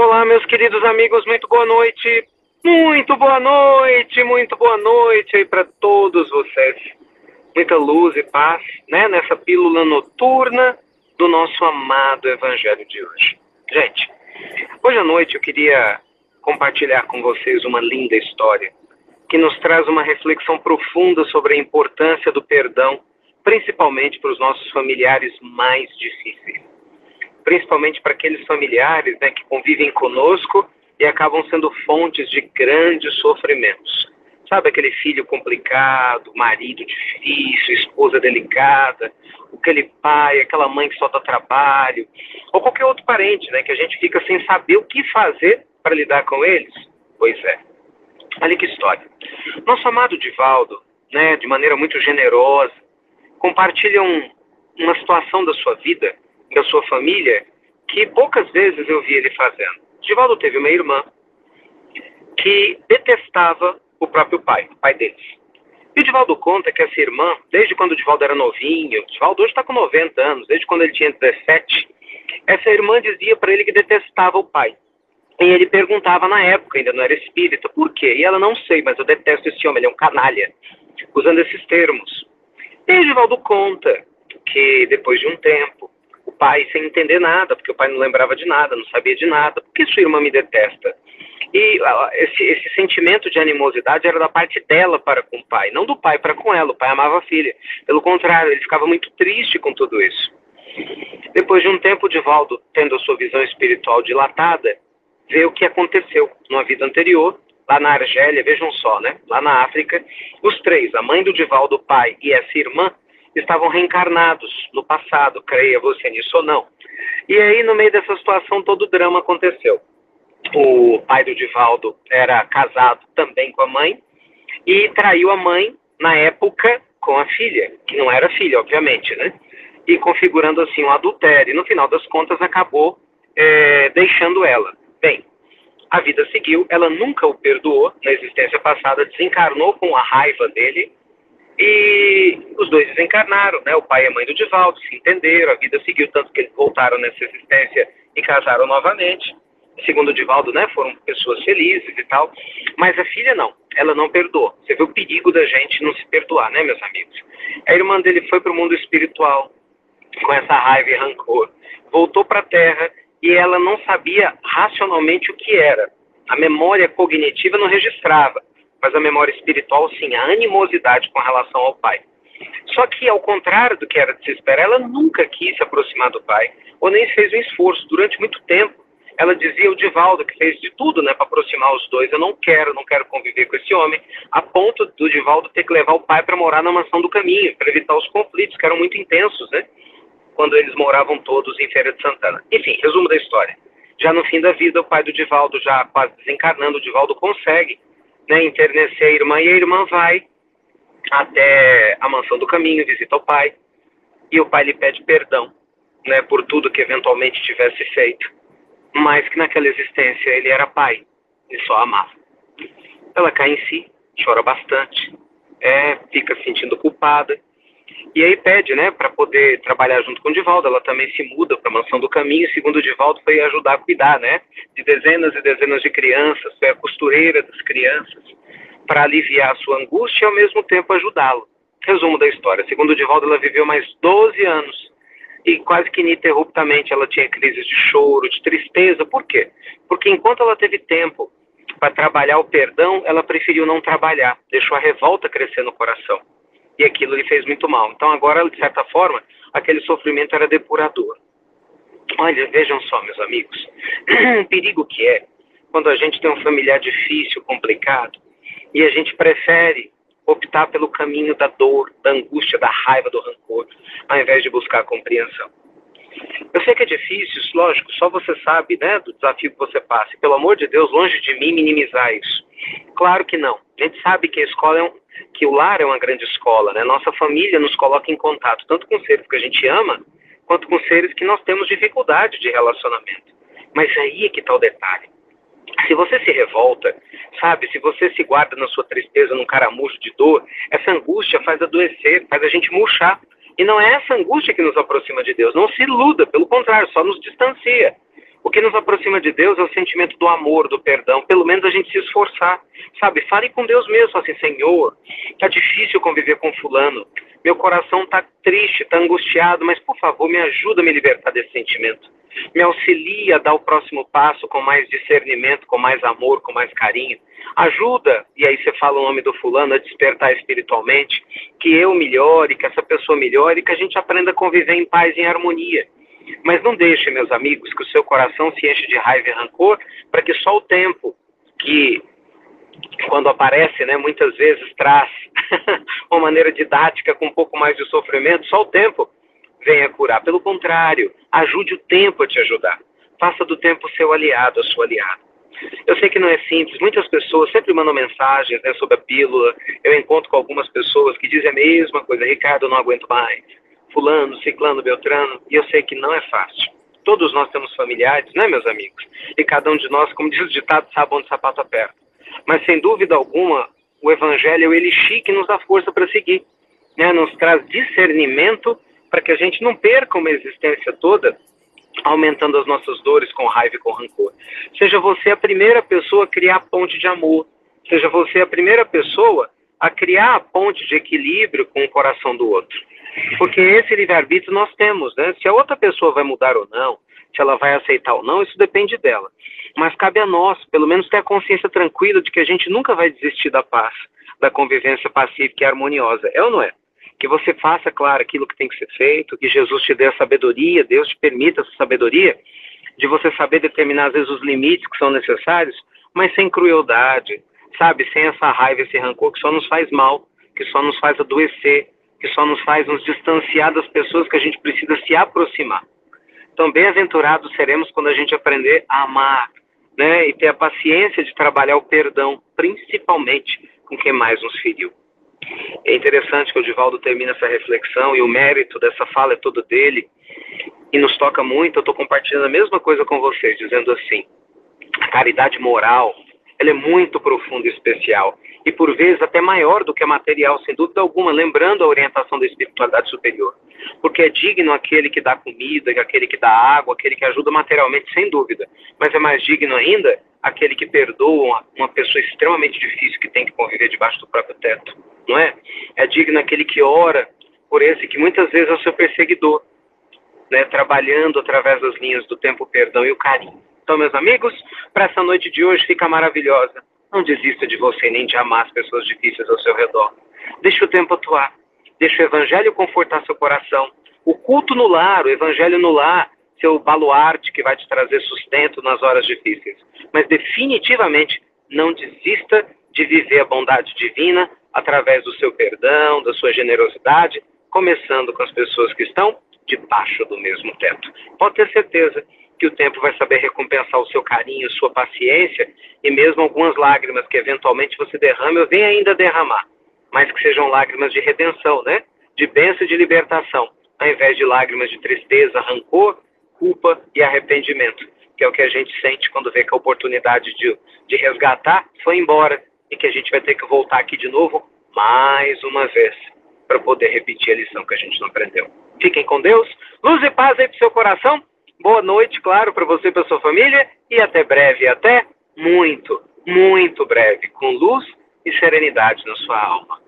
Olá, meus queridos amigos, muito boa noite. Muito boa noite, muito boa noite aí para todos vocês. Muita luz e paz, né, nessa pílula noturna do nosso amado Evangelho de hoje. Gente, hoje à noite eu queria compartilhar com vocês uma linda história que nos traz uma reflexão profunda sobre a importância do perdão, principalmente para os nossos familiares mais difíceis. Principalmente para aqueles familiares, né, que convivem conosco e acabam sendo fontes de grandes sofrimentos. Sabe aquele filho complicado, marido difícil, esposa delicada, aquele pai, aquela mãe que só dá trabalho, ou qualquer outro parente, né, que a gente fica sem saber o que fazer para lidar com eles? Pois é. Olha que história. Nosso amado Divaldo, né, de maneira muito generosa, compartilha uma situação da sua vida, da sua família, que poucas vezes eu vi ele fazendo. Divaldo teve uma irmã que detestava o próprio pai, o pai deles. E o Divaldo conta que essa irmã, desde quando o Divaldo era novinho, o Divaldo hoje está com 90 anos, desde quando ele tinha 17, essa irmã dizia para ele que detestava o pai. E ele perguntava na época, ainda não era espírita, por quê? E ela, não sei, mas eu detesto esse homem, ele é um canalha, usando esses termos. E o Divaldo conta que depois de um tempo, o pai, sem entender nada, porque o pai não lembrava de nada, não sabia de nada, por que sua irmã me detesta? E esse sentimento de animosidade era da parte dela para com o pai, não do pai para com ela. O pai amava a filha. Pelo contrário, ele ficava muito triste com tudo isso. Depois de um tempo, Divaldo, tendo a sua visão espiritual dilatada, vê o que aconteceu numa vida anterior, lá na Argélia, vejam só, né? Lá na África, os três, a mãe do Divaldo, o pai e essa irmã, estavam reencarnados no passado, creia você nisso ou não. E aí, no meio dessa situação, todo o drama aconteceu. O pai do Divaldo era casado também com a mãe e traiu a mãe, na época, com a filha, que não era filha, obviamente, né? E configurando assim um adultério. E no final das contas, acabou deixando ela. Bem, a vida seguiu, ela nunca o perdoou na existência passada, desencarnou com a raiva dele. E os dois desencarnaram, né? O pai e a mãe do Divaldo se entenderam, a vida seguiu, tanto que eles voltaram nessa existência e casaram novamente. Segundo o Divaldo, né, foram pessoas felizes e tal, mas a filha não, ela não perdoou. Você vê o perigo da gente não se perdoar, né, meus amigos? A irmã dele foi para o mundo espiritual com essa raiva e rancor, voltou para a Terra e ela não sabia racionalmente o que era. A memória cognitiva não registrava, mas a memória espiritual, sim, a animosidade com relação ao pai. Só que, ao contrário do que era de se esperar, ela nunca quis se aproximar do pai, ou nem fez um esforço. Durante muito tempo, ela dizia ao Divaldo, que fez de tudo, né, para aproximar os dois: eu não quero conviver com esse homem, a ponto do Divaldo ter que levar o pai para morar na Mansão do Caminho, para evitar os conflitos, que eram muito intensos, né, quando eles moravam todos em Feira de Santana. Enfim, resumo da história. Já no fim da vida, o pai do Divaldo, já quase desencarnando, o Divaldo consegue, né, enternecer a irmã, e a irmã vai até a Mansão do Caminho, visita o pai, e o pai lhe pede perdão, né, por tudo que eventualmente tivesse feito, mas que naquela existência ele era pai, ele só amava. Ela cai em si, chora bastante, fica se sentindo culpada, e aí pede, né, para poder trabalhar junto com o Divaldo. Ela também se muda para a Mansão do Caminho, e segundo o Divaldo, foi ajudar a cuidar, né, de dezenas e dezenas de crianças, foi a costureira das crianças, para aliviar a sua angústia e ao mesmo tempo ajudá-lo. Resumo da história: segundo o Divaldo, ela viveu mais 12 anos, e quase que ininterruptamente ela tinha crises de choro, de tristeza. Por quê? Porque enquanto ela teve tempo para trabalhar o perdão, ela preferiu não trabalhar, deixou a revolta crescer no coração. E aquilo lhe fez muito mal. Então agora, de certa forma, aquele sofrimento era depurador. Olha, vejam só, meus amigos, o perigo que é quando a gente tem um familiar difícil, complicado, e a gente prefere optar pelo caminho da dor, da angústia, da raiva, do rancor, ao invés de buscar a compreensão. Eu sei que é difícil, lógico, só você sabe, né, do desafio que você passa. E, pelo amor de Deus, longe de mim minimizar isso. Claro que não. A gente sabe que a escola que o lar é uma grande escola, né? Nossa família nos coloca em contato tanto com seres que a gente ama, quanto com seres que nós temos dificuldade de relacionamento. Mas aí é que está o detalhe. Se você se revolta, sabe, se você se guarda na sua tristeza, num caramujo de dor, essa angústia faz adoecer, faz a gente murchar. E não é essa angústia que nos aproxima de Deus. Não se iluda, pelo contrário, só nos distancia. O que nos aproxima de Deus é o sentimento do amor, do perdão. Pelo menos a gente se esforçar, sabe? Fale com Deus mesmo, assim, Senhor, tá difícil conviver com fulano. Meu coração tá triste, tá angustiado, mas por favor, me ajuda a me libertar desse sentimento. Me auxilia a dar o próximo passo com mais discernimento, com mais amor, com mais carinho. Ajuda, e aí você fala o nome do fulano, a despertar espiritualmente, que eu melhore, que essa pessoa melhore, que a gente aprenda a conviver em paz e em harmonia. Mas não deixe, meus amigos, que o seu coração se enche de raiva e rancor, para que só o tempo, que quando aparece, né, muitas vezes traz uma maneira didática com um pouco mais de sofrimento, só o tempo venha curar. Pelo contrário, ajude o tempo a te ajudar. Faça do tempo seu aliado, a sua aliada. Eu sei que não é simples, muitas pessoas sempre mandam mensagens, né, sobre a pílula. Eu encontro com algumas pessoas que dizem a mesma coisa: Ricardo, eu não aguento mais, fulano, ciclano, beltrano, e eu sei que não é fácil. Todos nós temos familiares, né, meus amigos? E cada um de nós, como diz o ditado, sabe onde o sapato aperta. Mas sem dúvida alguma, o Evangelho é o elixir que nos dá força para seguir, né? Nos traz discernimento para que a gente não perca uma existência toda aumentando as nossas dores com raiva e com rancor. Seja você a primeira pessoa a criar a ponte de amor. Seja você a primeira pessoa a criar a ponte de equilíbrio com o coração do outro. Porque esse livre-arbítrio nós temos, né? Se a outra pessoa vai mudar ou não, se ela vai aceitar ou não, isso depende dela. Mas cabe a nós, pelo menos, ter a consciência tranquila de que a gente nunca vai desistir da paz, da convivência pacífica e harmoniosa. É ou não é? Que você faça, claro, aquilo que tem que ser feito, que Jesus te dê a sabedoria, Deus te permita essa sabedoria, de você saber determinar, às vezes, os limites que são necessários, mas sem crueldade, sabe? Sem essa raiva, esse rancor que só nos faz mal, que só nos faz adoecer, que só nos faz nos distanciar das pessoas que a gente precisa se aproximar. Então, bem-aventurados seremos quando a gente aprender a amar, né? E ter a paciência de trabalhar o perdão, principalmente com quem mais nos feriu. É interessante que o Divaldo termina essa reflexão e o mérito dessa fala é todo dele e nos toca muito. Eu estou compartilhando a mesma coisa com vocês, dizendo assim: a caridade moral, ela é muito profunda e especial e por vezes até maior do que a material, sem dúvida alguma, lembrando a orientação da espiritualidade superior. Porque é digno aquele que dá comida, aquele que dá água, aquele que ajuda materialmente, sem dúvida. Mas é mais digno ainda aquele que perdoa uma pessoa extremamente difícil que tem que conviver debaixo do próprio teto, não é? É digno aquele que ora por esse que muitas vezes é o seu perseguidor, né? Trabalhando através das linhas do tempo, o perdão e o carinho. Então, meus amigos, para essa noite de hoje fica maravilhosa. Não desista de você nem de amar as pessoas difíceis ao seu redor. Deixe o tempo atuar. Deixe o Evangelho confortar seu coração. O culto no lar, o Evangelho no lar, seu baluarte que vai te trazer sustento nas horas difíceis. Mas definitivamente não desista de viver a bondade divina através do seu perdão, da sua generosidade, começando com as pessoas que estão debaixo do mesmo teto. Pode ter certeza que o tempo vai saber recompensar o seu carinho, sua paciência e mesmo algumas lágrimas que eventualmente você derrame ou venha ainda derramar, mas que sejam lágrimas de redenção, né? De bênção e de libertação, ao invés de lágrimas de tristeza, rancor, culpa e arrependimento, que é o que a gente sente quando vê que a oportunidade de resgatar foi embora e que a gente vai ter que voltar aqui de novo mais uma vez para poder repetir a lição que a gente não aprendeu. Fiquem com Deus, luz e paz aí para o seu coração. Boa noite, claro, para você e para sua família, e até breve, até muito, muito breve, com luz e serenidade na sua alma.